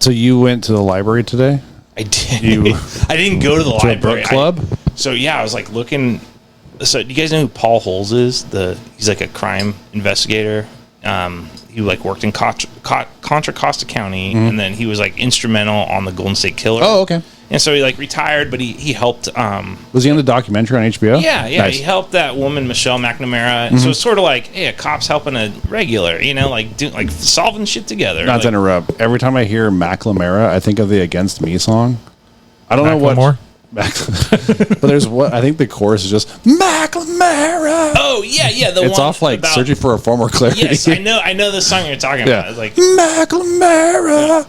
So you went to the library today? I did. I didn't go to the library. Book club? I was like looking. So do you guys know who Paul Holes is? He's like a crime investigator. He like worked in Contra Costa County, and then he was like instrumental on the Golden State Killer. Oh, okay. And so he like retired, but he helped. Was he on the documentary on HBO? Yeah. Nice. He helped that woman Michelle McNamara. So it's sort of like, hey, a cop's helping a regular, like solving shit together. Not to interrupt. Every time I hear McNamara, I think of the Against Me song. I don't know what. But there's what I think the chorus is just McNamara. Oh yeah. It's one off like about, Searching for a Former Clarity. Yes, I know the song you're talking about. It's like McNamara.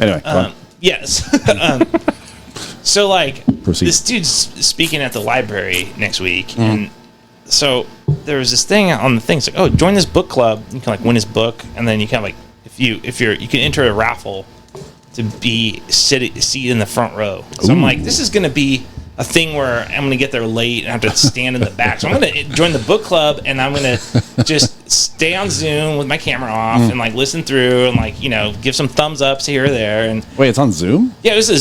Anyway, go on. Yes. So like Proceed. this dude's speaking at the library next week, and so there was this thing on the thing. It's like, oh, join this book club. You can like win his book, and then you can like you can enter a raffle to be seat in the front row. So I'm like, this is gonna be a thing where I'm gonna get there late and have to stand in the back. So I'm gonna join the book club, and I'm gonna just stay on Zoom with my camera off and like listen through and like give some thumbs ups here or there. And Wait, it's on Zoom? yeah, it was a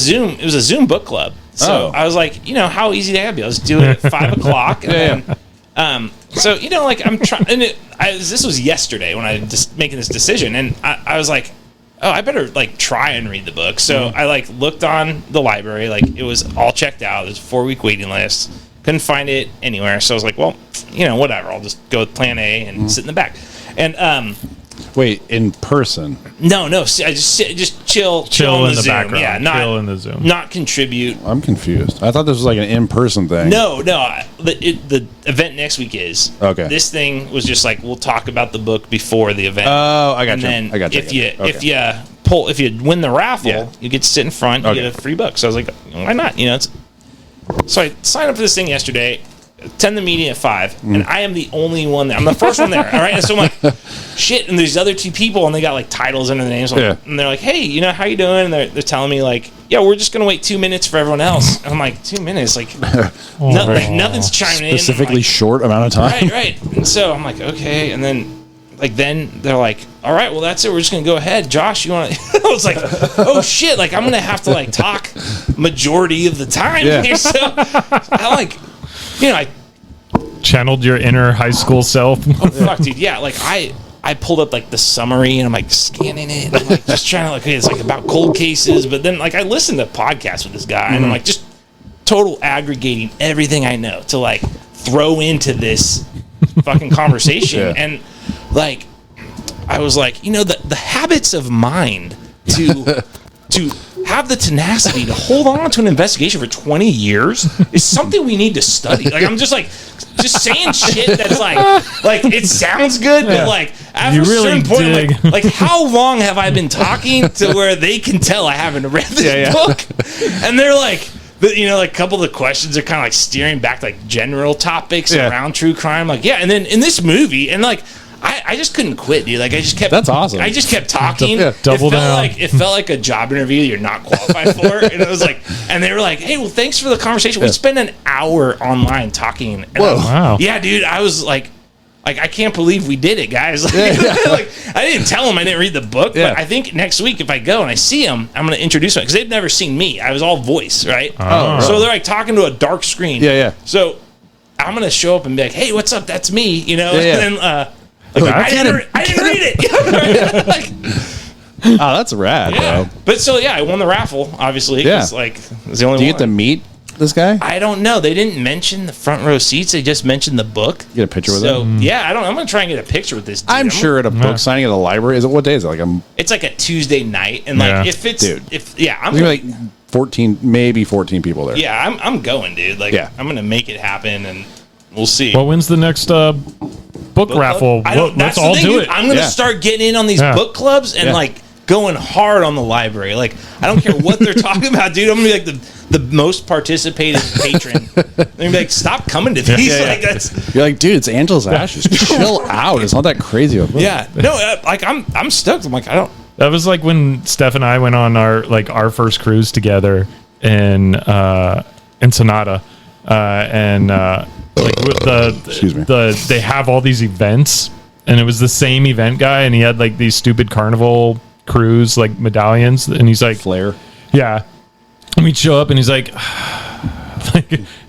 Zoom book club. So I was like, how easy that would be. Let's do it at 5 o'clock. And then, so like I'm trying. And this was yesterday when I just making this decision, and I was like, oh, I better like try and read the book. So I like looked on the library, like it was all checked out. There's a 4-week waiting list. Couldn't find it anywhere. So I was like, well, whatever. I'll just go with plan A and sit in the back. And wait, in person? No. I just chill in the Zoom. background. Yeah, chill in the Zoom. Not contribute. I'm confused. I thought this was like an in-person thing. No. The event next week is. Okay. This thing was just like we'll talk about the book before the event. Oh, I got you. And then I got you. if you win the raffle, you get to sit in front. You get a free book. So I was like, why not? So I signed up for this thing yesterday. Attend the meeting at 5, and I am the only one there. I'm the first one there. All right, and so I'm like, shit. And there's other 2 people, and they got like titles under the names. And they're like, hey, how you doing? And they're telling me like, yeah, we're just gonna wait 2 minutes for everyone else. And I'm like, 2 minutes, like, nothing's chiming in. Specifically short amount of time. Right. And so I'm like, okay. And then they're like, all right, well that's it. We're just gonna go ahead. Josh, you want to? I was like, oh shit, like I'm gonna have to like talk majority of the time here. So I like. I channeled your inner high school self. Oh fuck, dude! Yeah, like I pulled up like the summary and I'm like scanning it. And I'm like just trying to like, okay, it's like about cold cases, but then like I listened to podcasts with this guy and I'm like just total aggregating everything I know to like throw into this fucking conversation and like I was like, the habits of mind to have the tenacity to hold on to an investigation for 20 years is something we need to study. Like I'm just saying shit that's like it sounds good, but like after a certain point, like how long have I been talking to where they can tell I haven't read this book, and they're like. Like a couple of the questions are kind of like steering back to like general topics around true crime. Like, and then in this movie, and like, I just couldn't quit, dude. Like, I just kept. That's awesome. I just kept talking. Double down. It felt like a job interview you're not qualified for. And it was like, and they were like, hey, well, thanks for the conversation. We spent an hour online talking. And Wow. Yeah, dude. I was like, I can't believe we did it, guys. Like, I didn't tell them I didn't read the book, but I think next week if I go and I see them, I'm going to introduce them because they've never seen me. I was all voice, right? So they're like talking to a dark screen. So I'm going to show up and be like, hey, what's up? That's me, And then I didn't read it. Oh, that's rad, bro. But so I won the raffle, obviously. It's like it's the only. Do you get to meet this guy? I don't know. They didn't mention the front row seats. They just mentioned the book. Get a picture with him. I don't. I'm gonna try and get a picture with this dude. I'm sure at a book signing at the library. What day is it? Like it's like a Tuesday night, and like if it's I'm gonna be like 14, maybe 14 people there. Yeah, I'm going, dude. Like I'm gonna make it happen, and we'll see. Well, when's the next book raffle? Let's all do it. I'm gonna start getting in on these book clubs and like going hard on the library. Like I don't care what they're talking about, dude. I'm gonna be like the most participated patron. They're gonna be like, stop coming to these. Like that's you're like, dude, it's Angela's Ashes. Chill out. It's not that crazy of a book. No, like I'm stoked. I'm like, I don't. That was like when Steph and I went on our first cruise together in Sonata, and like with they have all these events, and it was the same event guy, and he had like these stupid carnival cruise like medallions, and he's like, Flair. yeah. And we'd show up, and he's like,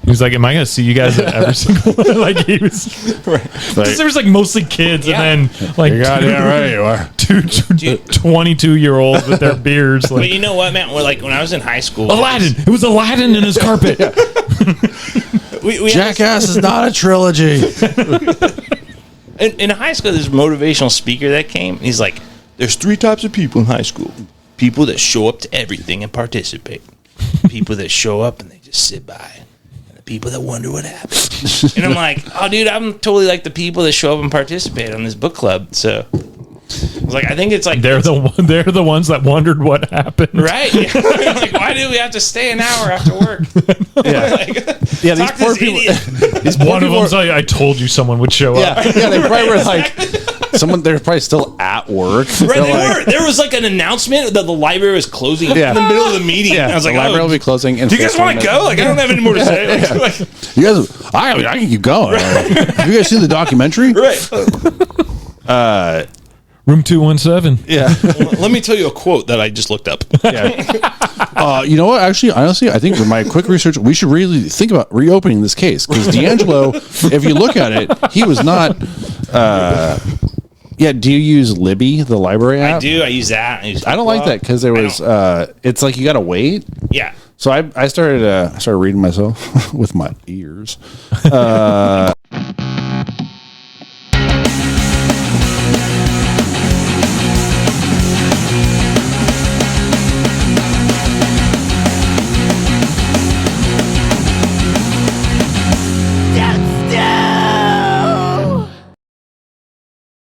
he's like, am I gonna see you guys at every single one? Like he was, because there was like mostly kids, and then like Right, you are. two 22-year-olds with their beards. Like, But you know what, man? Like when I was in high school, Aladdin. It was Aladdin in his carpet. we Jackass is not a trilogy. in high school, there's a motivational speaker that came. He's like, there's 3 types of people in high school: people that show up to everything and participate, people that show up and they just sit by, and the people that wonder what happened. And I'm like, oh, dude, I'm totally like the people that show up and participate on this book club. So I was like, I think it's like they're the ones that wondered what happened. right. Like, why do we have to stay an hour after work? Yeah, Like, yeah. These talk to poor this people. idiot. These poor One of people them's like, I told you someone would show up. yeah, they probably were like, someone. They're probably still at work. Right, They're they like, were. There was like an announcement that the library was closing Yeah. in the middle of the meeting. Yeah, I was like, the library oh, will be closing. In do you guys 15 want to minutes. go? Like, I don't have any more to say. Like, You guys, I can keep going. Have you guys seen the documentary? right. Room 217. Yeah. Let me tell you a quote that I just looked up. Yeah. You know what? Actually, honestly, I think with my quick research, we should really think about reopening this case because D'Angelo, if you look at it, he was not. Yeah. Do you use Libby, the library app? I do. I use that. I don't like that because there was. It's like you got to wait. Yeah. So I started reading myself with my ears.